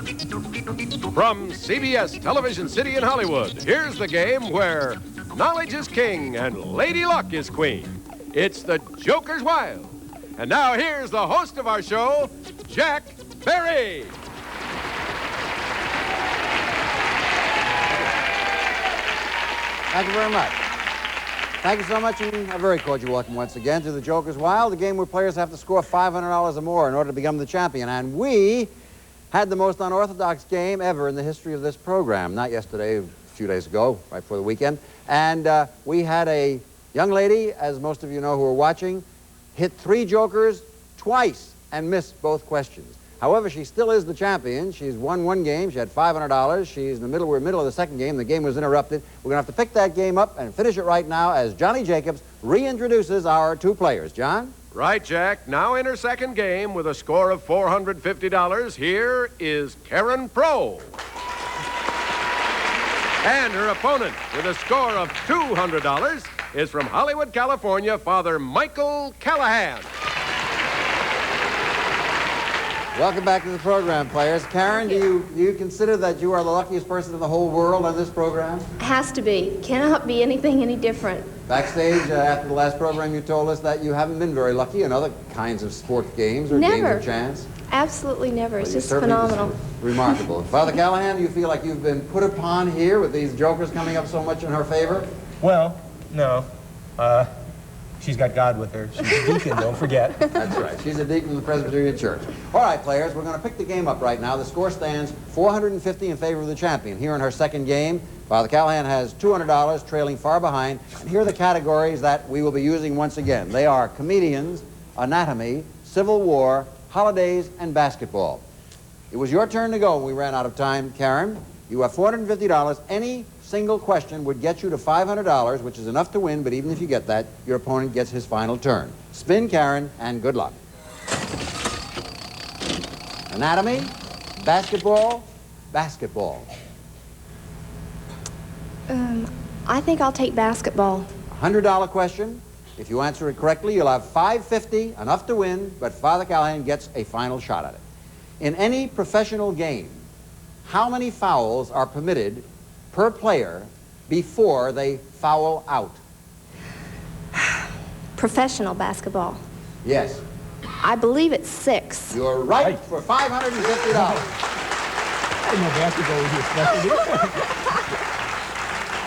From CBS Television City in Hollywood, here's the game where knowledge is king and Lady Luck is queen. It's the Jokers Wild. And now here's the host of our show, Jack Berry. Thank you very much. Thank you so much, and a very cordial welcome once again to the Jokers Wild, the game where players have to score $500 or more in order to become the champion. And we had the most unorthodox game ever in the history of this program. Not yesterday, a few days ago, right before the weekend. And we had a young lady, as most of you know who are watching, hit 3 jokers twice and missed both questions. However, she still is the champion. She's won 1 game. She had $500. She's in the middle. We're in the middle of the second game. The game was interrupted. We're going to have to pick that game up and finish it right now as Johnny Jacobs reintroduces our 2 players. John? Right, Jack. Now in her second game with a score of $450, here is Karen Prowe. And her opponent with a score of $200 is from Hollywood, California, Father Michael Callahan. Welcome back to the program, players. Karen, do you consider that you are the luckiest person in the whole world on this program? Has to be. Cannot be anything any different. Backstage, after the last program, you told us that you haven't been very lucky in other kinds of sports games or games of chance. Absolutely never. It's just certainly phenomenal. Remarkable. Father Callahan, do you feel like you've been put upon here with these jokers coming up so much in her favor? Well, no. She's got God with her. She's a deacon, don't forget. That's right. She's a deacon in the Presbyterian Church. All right, players, we're going to pick the game up right now. The score stands $450 in favor of the champion. Here in her second game, Father Callahan has $200, trailing far behind. And here are the categories that we will be using once again. They are comedians, anatomy, Civil War, holidays, and basketball. It was your turn to go when we ran out of time, Karen. You have $450. Any single question would get you to $500, which is enough to win, but even if you get that, your opponent gets his final turn. Spin, Karen, and good luck. Anatomy, basketball, basketball. I think I'll take basketball. $100 question. If you answer it correctly, you'll have $550, enough to win, but Father Callahan gets a final shot at it. In any professional game, how many fouls are permitted per player before they foul out? Professional basketball. Yes. I believe it's 6. You're right for $550. I didn't know basketball was your specialty.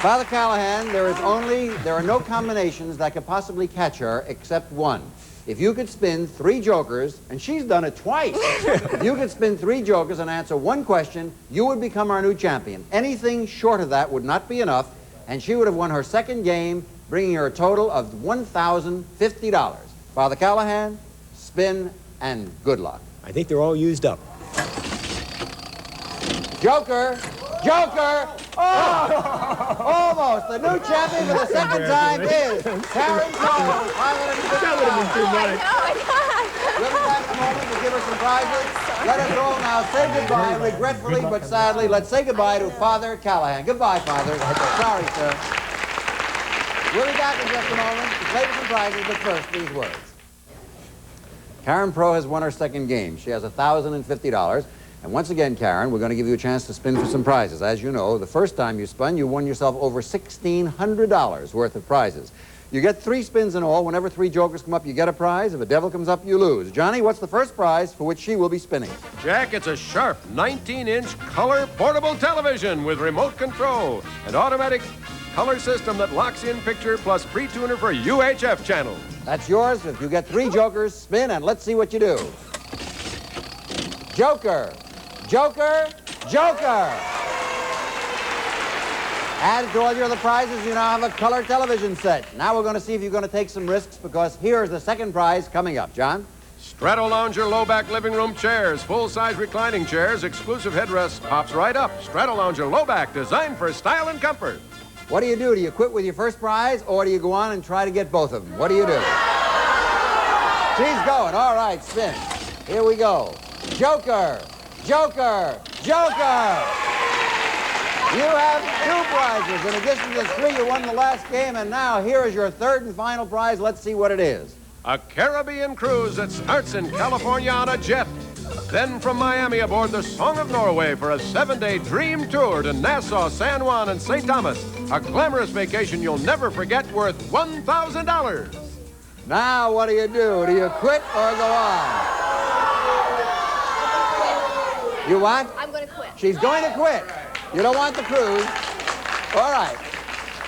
Father Callahan, there are no combinations that could possibly catch her except one. If you could spin 3 jokers, and she's done it twice. If you could spin 3 jokers and answer 1 question, you would become our new champion. Anything short of that would not be enough, and she would have won her second game, bringing her a total of $1,050. Father Callahan, spin, and good luck. I think they're all used up. Joker! Joker! Oh! Almost. The new champion for the second time is Karen Prowe. That would have been too much. We'll be back in a moment to give her some prizes. Let us all now say goodbye, regretfully but sadly. Let's say goodbye to Father Callahan. Goodbye, Father. Sorry, sir. We'll be back in just a moment to play with some prizes, but first, these words. Karen Prowe has won her second game. She has $1,050. And once again, Karen, we're going to give you a chance to spin for some prizes. As you know, the first time you spun, you won yourself over $1,600 worth of prizes. You get 3 spins in all. Whenever 3 jokers come up, you get a prize. If a devil comes up, you lose. Johnny, what's the first prize for which she will be spinning? Jack, it's a sharp 19-inch color portable television with remote control and automatic color system that locks in picture plus pre-tuner for UHF channels. That's yours. If you get 3 jokers, spin, and let's see what you do. Joker. Joker, Joker! Added to all your other prizes, you now have a color television set. Now we're going to see if you're going to take some risks, because here's the second prize coming up. John? Strato Lounger low-back living room chairs, full-size reclining chairs, exclusive headrest, pops right up. Strato Lounger low-back, designed for style and comfort. What do? Do you quit with your first prize, or do you go on and try to get both of them? What do you do? She's going. All right, spin. Here we go. Joker! Joker! Joker! You have 2 prizes. In addition to the 3 you won the last game, and now here is your third and final prize. Let's see what it is. A Caribbean cruise that starts in California on a jet. Then from Miami aboard the Song of Norway for a 7-day dream tour to Nassau, San Juan, and St. Thomas. A glamorous vacation you'll never forget worth $1,000. Now, what do? Do you quit or go on? You what? I'm going to quit. She's going to quit. You don't want the cruise. All right.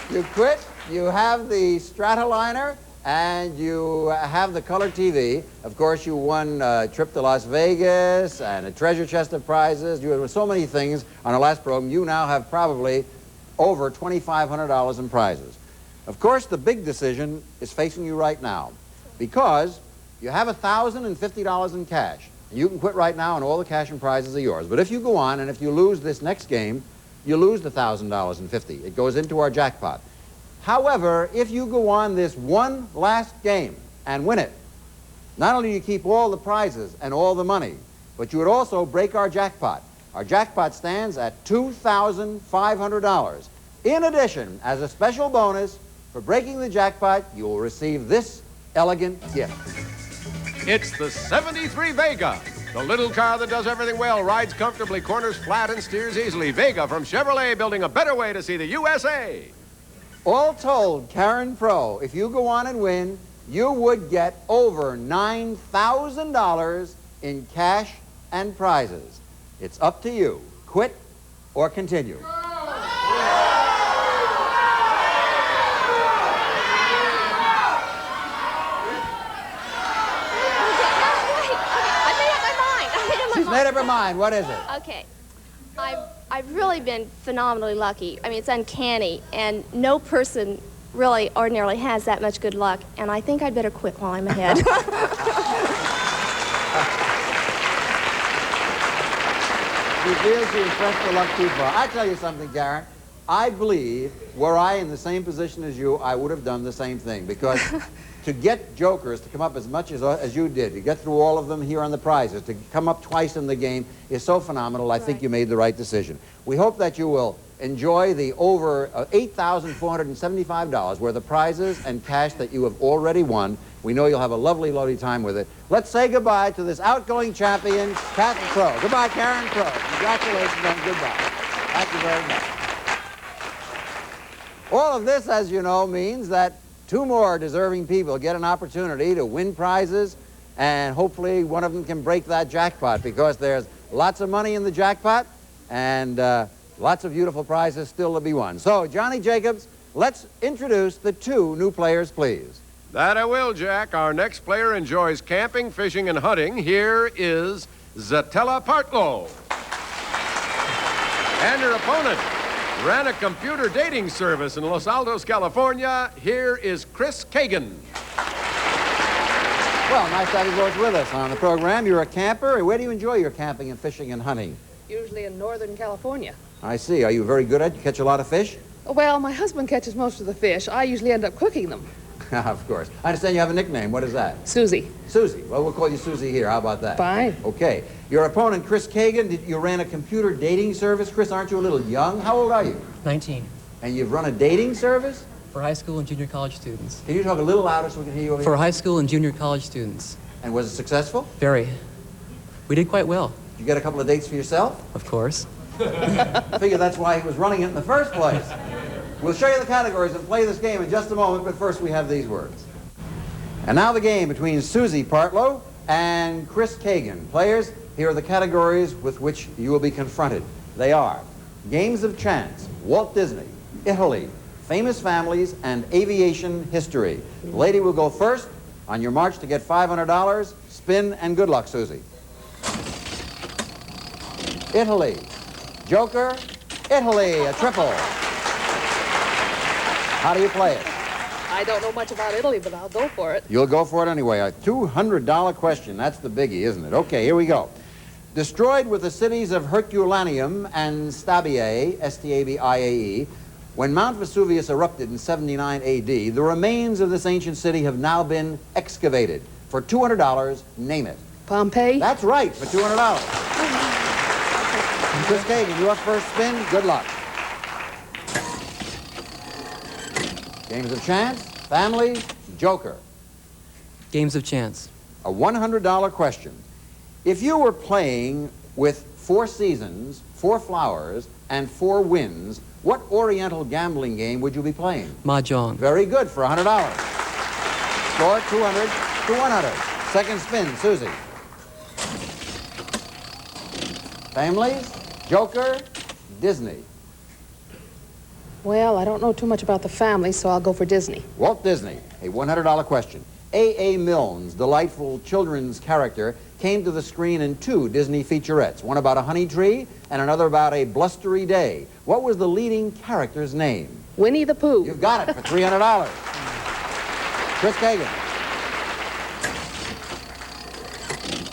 You quit. You have the Stratoliner, and you have the color TV. Of course, you won a trip to Las Vegas and a treasure chest of prizes. You had so many things on our last program. You now have probably over $2,500 in prizes. Of course, the big decision is facing you right now because you have $1,050 in cash. You can quit right now and all the cash and prizes are yours. But if you go on and if you lose this next game, you lose the $1,000.50. It goes into our jackpot. However, if you go on this one last game and win it, not only do you keep all the prizes and all the money, but you would also break our jackpot. Our jackpot stands at $2,500. In addition, as a special bonus for breaking the jackpot, you will receive this elegant gift. It's the 73 Vega. The little car that does everything well, rides comfortably, corners flat, and steers easily. Vega from Chevrolet, building a better way to see the USA. All told, Karen Prowe, if you go on and win, you would get over $9,000 in cash and prizes. It's up to you. Quit or continue. She's made up her mind. What is it? Okay. I've really been phenomenally lucky. I mean, it's uncanny, and no person really ordinarily has that much good luck, and I think I'd better quit while I'm ahead. She feels she has pressed her luck too far. I tell you something, Karen. I believe, were I in the same position as you, I would have done the same thing, because to get jokers to come up as much as you did, to get through all of them here on the prizes, to come up twice in the game is so phenomenal. I think you made the right decision. We hope that you will enjoy the over $8,475 worth of prizes and cash that you have already won. We know you'll have a lovely, lovely time with it. Let's say goodbye to this outgoing champion, Karen Prowe. Goodbye, Karen Prowe. Congratulations and goodbye. Thank you very much. All of this, as you know, means that two more deserving people get an opportunity to win prizes, and hopefully one of them can break that jackpot, because there's lots of money in the jackpot and lots of beautiful prizes still to be won. So, Johnny Jacobs, let's introduce the two new players, please. That I will, Jack. Our next player enjoys camping, fishing, and hunting. Here is Susie Partlo. And her opponent ran a computer dating service in Los Altos, California. Here is Chris Kagan. Well, nice to have you both with us on the program. You're a camper. Where do you enjoy your camping and fishing and hunting? Usually in Northern California. I see. Are you very good at it? You catch a lot of fish? Well, my husband catches most of the fish. I usually end up cooking them. Of course. I understand you have a nickname. What is that? Susie. Susie. Well, we'll call you Susie here. How about that? Fine. Okay. Your opponent, Chris Kagan, you ran a computer dating service. Chris, aren't you a little young? How old are you? 19. And you've run a dating service? For high school and junior college students. Can you talk a little louder so we can hear you over For here? high school and junior college students. And was it successful? Very. We did quite well. Did you get a couple of dates for yourself? Of course. I figure that's why he was running it in the first place. We'll show you the categories and play this game in just a moment, but first we have these words. And now the game between Susie Partlo and Chris Kagan. Players, here are the categories with which you will be confronted. They are games of chance, Walt Disney, Italy, famous families, and aviation history. The lady will go first. On your march to get $500, spin, and good luck, Susie. Italy. Joker, Italy, a triple. How do you play it? I don't know much about Italy, but I'll go for it. You'll go for it anyway. A $200 question. That's the biggie, isn't it? Okay, here we go. Destroyed with the cities of Herculaneum and Stabiae, S-T-A-B-I-A-E, when Mount Vesuvius erupted in 79 A.D., the remains of this ancient city have now been excavated. For $200, name it. Pompeii? That's right, for $200. Chris Kagan, you up first spin. Good luck. Games of chance, family, Joker. Games of chance. A $100 question. If you were playing with 4 seasons, 4 flowers, and 4 winds, what Oriental gambling game would you be playing? Mahjong. Very good for $100. Score 200 to 100. Second spin, Susie. Families, Joker, Disney. Well, I don't know too much about the family, so I'll go for Disney. Walt Disney, a $100 question. A.A. Milne's delightful children's character came to the screen in 2 Disney featurettes, one about a honey tree and another about a blustery day. What was the leading character's name? Winnie the Pooh. You've got it for $300. Chris Kagan.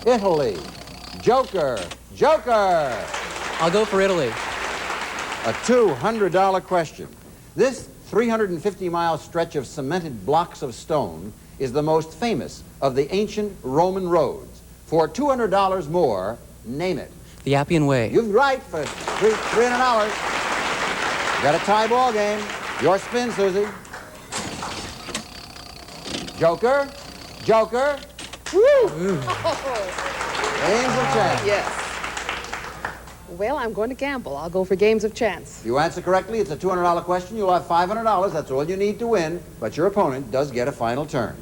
Italy. Joker. Joker. I'll go for Italy. A $200 question. This 350-mile stretch of cemented blocks of stone is the most famous of the ancient Roman roads. For $200 more, name it. The Appian Way. You're right for $300. You got a tie ball game. Your spin, Susie. Joker. Joker. Woo! Games of chance. Yes. Well, I'm going to gamble. I'll go for games of chance. If you answer correctly, it's a $200 question. You'll have $500. That's all you need to win, but your opponent does get a final turn.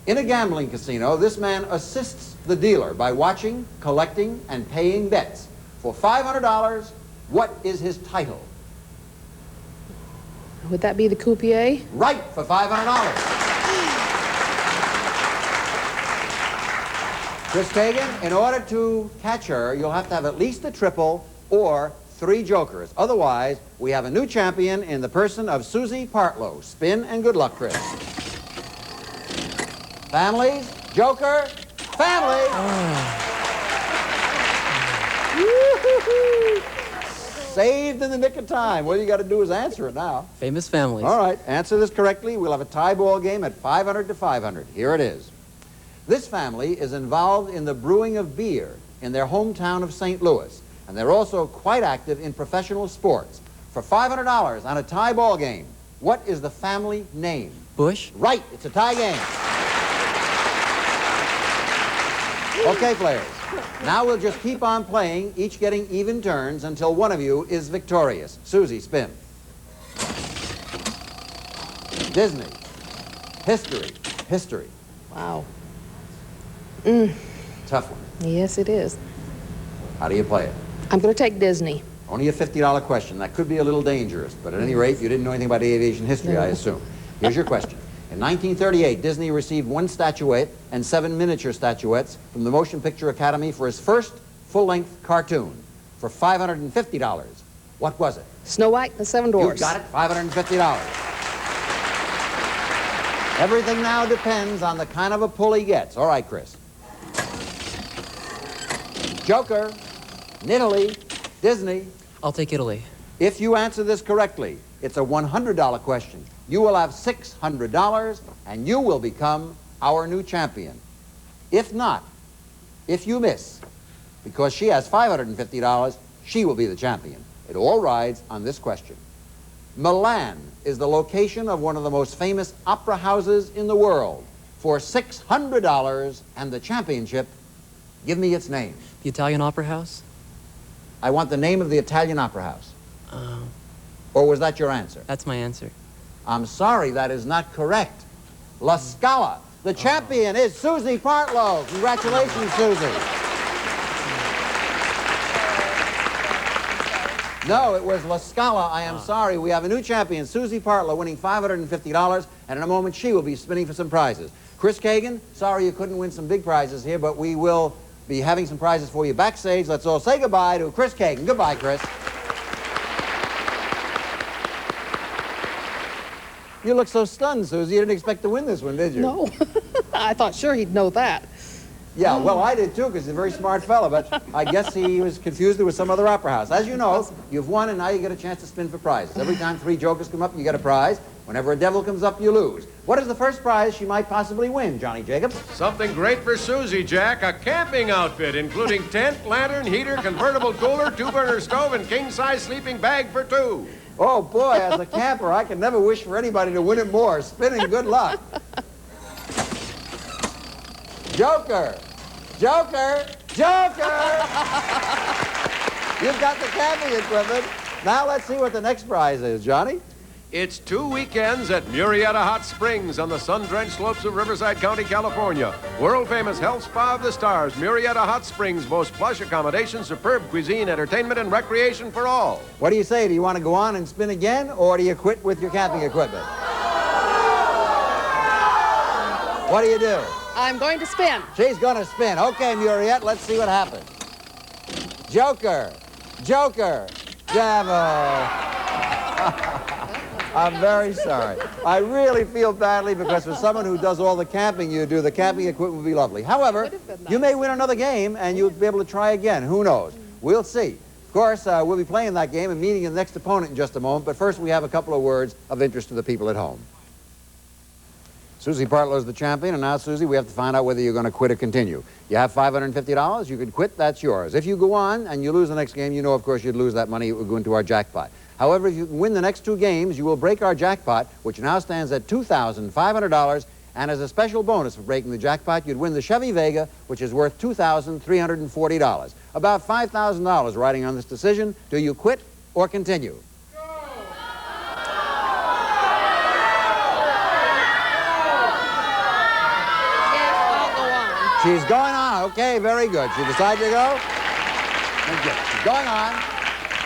In a gambling casino, this man assists the dealer by watching, collecting, and paying bets. For $500, what is his title? Would that be the croupier? Right, for $500. Chris Kagan, in order to catch her, you'll have to have at least a triple or 3 jokers. Otherwise, we have a new champion in the person of Susie Partlo. Spin and good luck, Chris. Families, Joker, family. Saved in the nick of time. All you got to do is answer it now. Famous families. All right, answer this correctly. We'll have a tie ball game at 500 to 500. Here it is. This family is involved in the brewing of beer in their hometown of St. Louis, and they're also quite active in professional sports. For $500 on a tie ball game, what is the family name? Bush. Right, it's a tie game. Okay, players. Now we'll just keep on playing, each getting even turns until one of you is victorious. Susie, spin. Disney. History. History. Wow. Tough one. Yes, it is. How do you play it? I'm going to take Disney. Only a $50 question. That could be a little dangerous, but at any rate, you didn't know anything about aviation history, No. I assume. Here's your question. In 1938, Disney received 1 statuette and 7 miniature statuettes from the Motion Picture Academy for his first full-length cartoon for $550. What was it? Snow White and the Seven You Dwarfs. got it, $550. Everything now depends on the kind of a pull he gets. All right, Chris. Joker, Italy, Disney. I'll take Italy. If you answer this correctly, it's a $100 question. You will have $600, and you will become our new champion. If not, if you miss, because she has $550, she will be the champion. It all rides on this question. Milan is the location of one of the most famous opera houses in the world. For $600 and the championship, give me its name. The Italian Opera House? I want the name of the Italian opera house. Or was that your answer? That's my answer. I'm sorry, that is not correct. La Scala. The champion is Susie Partlo. Congratulations, Susie. No, it was La Scala. I am sorry. We have a new champion, Susie Partlo, winning $550, and in a moment she will be spinning for some prizes. Chris Kagan, sorry you couldn't win some big prizes here, but we will be having some prizes for you backstage. Let's all say goodbye to Chris Kagan. Goodbye, Chris. You look so stunned, Susie. You didn't expect to win this one, did you? No. I thought sure he'd know that. Yeah, well, I did too, because he's a very smart fella, but I guess he was confused with some other opera house. As you know, you've won, and now you get a chance to spin for prizes. Every time 3 jokers come up, you get a prize. Whenever a devil comes up, you lose. What is the first prize she might possibly win, Johnny Jacobs? Something great for Susie, Jack. A camping outfit, including tent, lantern, heater, convertible cooler, 2-burner stove, and king-size sleeping bag for 2. Oh, boy, as a camper, I can never wish for anybody to win it more. Spinning, good luck. Joker. Joker. Joker! You've got the camping equipment. Now let's see what the next prize is, Johnny. It's 2 weekends at Murrieta Hot Springs on the sun-drenched slopes of Riverside County, California. World-famous health spa of the stars, Murrieta Hot Springs boasts plush accommodations, superb cuisine, entertainment, and recreation for all. What do you say? Do you want to go on and spin again, or do you quit with your camping equipment? What do you do? I'm going to spin. She's going to spin. Okay, Muriette, let's see what happens. Joker. Joker. Devil. I'm very sorry. I really feel badly because for someone who does all the camping you do, the camping equipment would be lovely. However, you may win another game and you'll be able to try again. Who knows? We'll see. Of course, we'll be playing that game and meeting the next opponent in just a moment, but first we have a couple of words of interest to the people at home. Susie Partlo is the champion, and now, Susie, we have to find out whether you're going to quit or continue. You have $550. You could quit. That's yours. If you go on and you lose the next game, you know, of course, you'd lose that money. It would go into our jackpot. However, if you can win the next 2 games, you will break our jackpot, which now stands at $2,500. And as a special bonus for breaking the jackpot, you'd win the Chevy Vega, which is worth $2,340. About $5,000 riding on this decision. Do you quit or continue? She's going on. Okay, very good. She decided to go? Good. She's going on.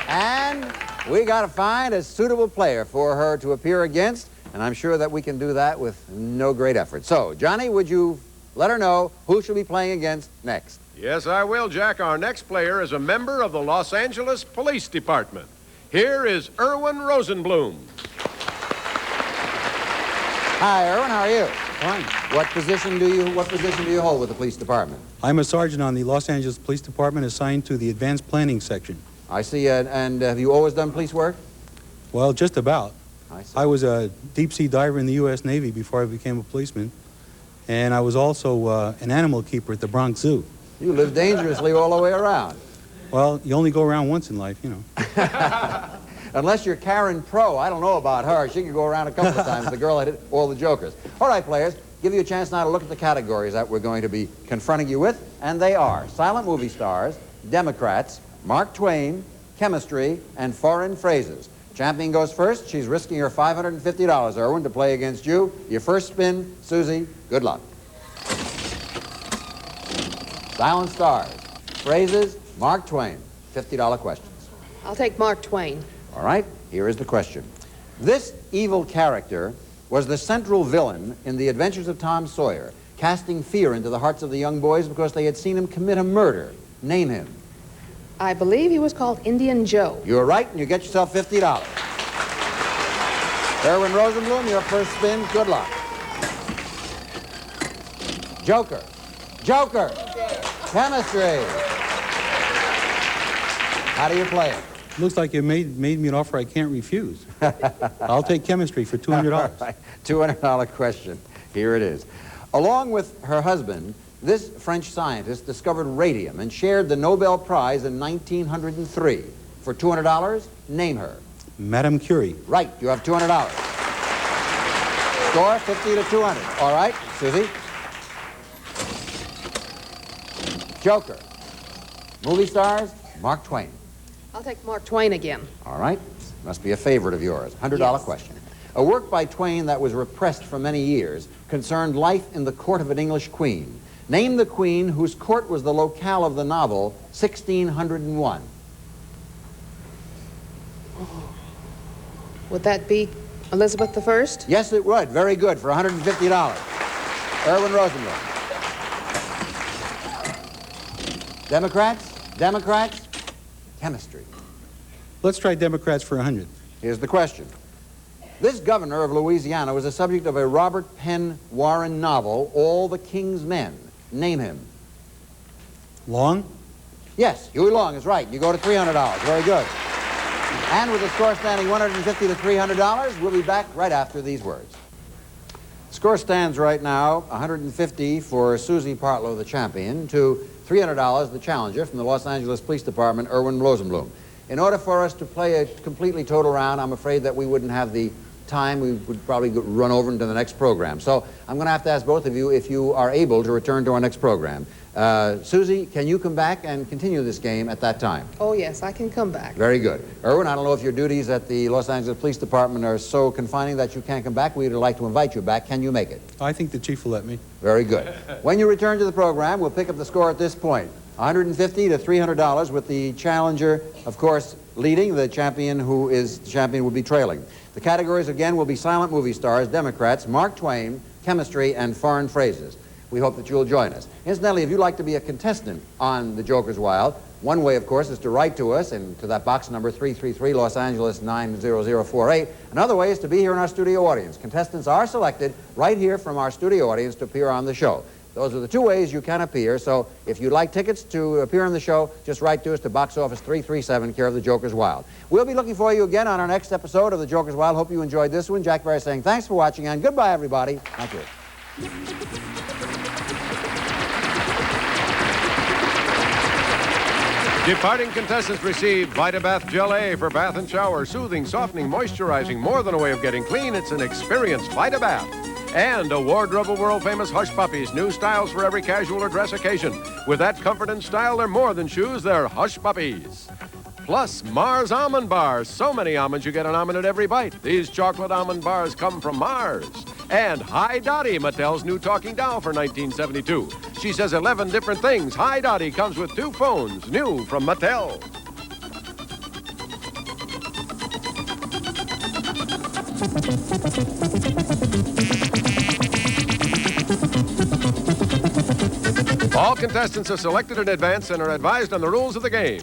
And we got to find a suitable player for her to appear against, and I'm sure that we can do that with no great effort. So, Johnny, would you let her know who she'll be playing against next? Yes, I will, Jack. Our next player is a member of the Los Angeles Police Department. Here is Erwin Rosenblum. Hi, Erwin. How are you? Fine. What position do you hold with the police department? I'm a sergeant on the Los Angeles Police Department assigned to the advanced planning section. I see. And have you always done police work? Well, just about. I see. I was a deep-sea diver in the U.S. Navy before I became a policeman, and I was also an animal keeper at the Bronx Zoo. You live dangerously all the way around. Well, you only go around once in life, you know. Unless you're Karen Prowe. I don't know about her. She could go around a couple of times. The girl that hit all the jokers. All right, players, give you a chance now to look at the categories that we're going to be confronting you with, and they are silent movie stars, Democrats, Mark Twain, chemistry, and foreign phrases. Champion goes first. She's risking her $550, Erwin, to play against you. Your first spin, Susie, good luck. Silent stars, phrases, Mark Twain, $50 questions. I'll take Mark Twain. All right, here is the question. This evil character was the central villain in The Adventures of Tom Sawyer, casting fear into the hearts of the young boys because they had seen him commit a murder. Name him. I believe he was called Indian Joe. You're right, and you get yourself $50. Erwin Rosenblum, your first spin. Good luck. Joker. Joker. Chemistry. How do you play it? Looks like you made me an offer I can't refuse. I'll take chemistry for $200. All right, $200 question. Here it is. Along with her husband, this French scientist discovered radium and shared the Nobel Prize in 1903. For $200, name her. Madame Curie. Right, you have $200. Score 50 to 200. All right, Susie. Joker. Movie stars, Mark Twain. I'll take Mark Twain again. All right, must be a favorite of yours. $100 Yes. question. A work by Twain that was repressed for many years concerned life in the court of an English queen. Name the queen whose court was the locale of the novel 1601. Would that be Elizabeth I? Yes, it would. Very good, for $150. Erwin Rosenblum. Democrats? Democrats? Chemistry. Let's try Democrats for 100. Here's the question. This governor of Louisiana was the subject of a Robert Penn Warren novel, All the King's Men. Name him. Long? Yes, Huey Long is right. You go to $300. Very good. And with the score standing $150 to $300, we'll be back right after these words. Score stands right now $150 for Susie Partlo, the champion, to $300, the challenger from the Los Angeles Police Department, Erwin Rosenblum. In order for us to play a completely total round, I'm afraid that we wouldn't have the time. We would probably run over into the next program. So I'm going to have to ask both of you if you are able to return to our next program. Susie, can you come back and continue this game at that time? Oh, yes, I can come back. Very good. Erwin, I don't know if your duties at the Los Angeles Police Department are so confining that you can't come back. We'd like to invite you back. Can you make it? I think the chief will let me. Very good. When you return to the program, we'll pick up the score at this point. $150 to $300 with the challenger, of course, leading. The champion who is the champion will be trailing. The categories, again, will be silent movie stars, Democrats, Mark Twain, chemistry, and foreign phrases. We hope that you'll join us. Incidentally, if you'd like to be a contestant on the Jokers Wild, one way, of course, is to write to us and to that box number 333, Los Angeles 90048. Another way is to be here in our studio audience. Contestants are selected right here from our studio audience to appear on the show. Those are the two ways you can appear, so if you'd like tickets to appear on the show, just write to us to Box Office 337, care of the Jokers Wild. We'll be looking for you again on our next episode of the Jokers Wild. Hope you enjoyed this one. Jack Barry saying thanks for watching, and goodbye, everybody. Thank you. Departing contestants receive VitaBath Gel A for bath and shower. Soothing, softening, moisturizing. More than a way of getting clean, it's an experience. VitaBath. And a wardrobe of world-famous Hush Puppies. New styles for every casual or dress occasion. With that comfort and style, they're more than shoes. They're Hush Puppies. Plus, Mars Almond Bars. So many almonds, you get an almond at every bite. These chocolate almond bars come from Mars. And Hi Dottie, Mattel's new talking doll for 1972. She says 11 different things. Hi Dottie comes with 2 phones, new from Mattel. All contestants are selected in advance and are advised on the rules of the game.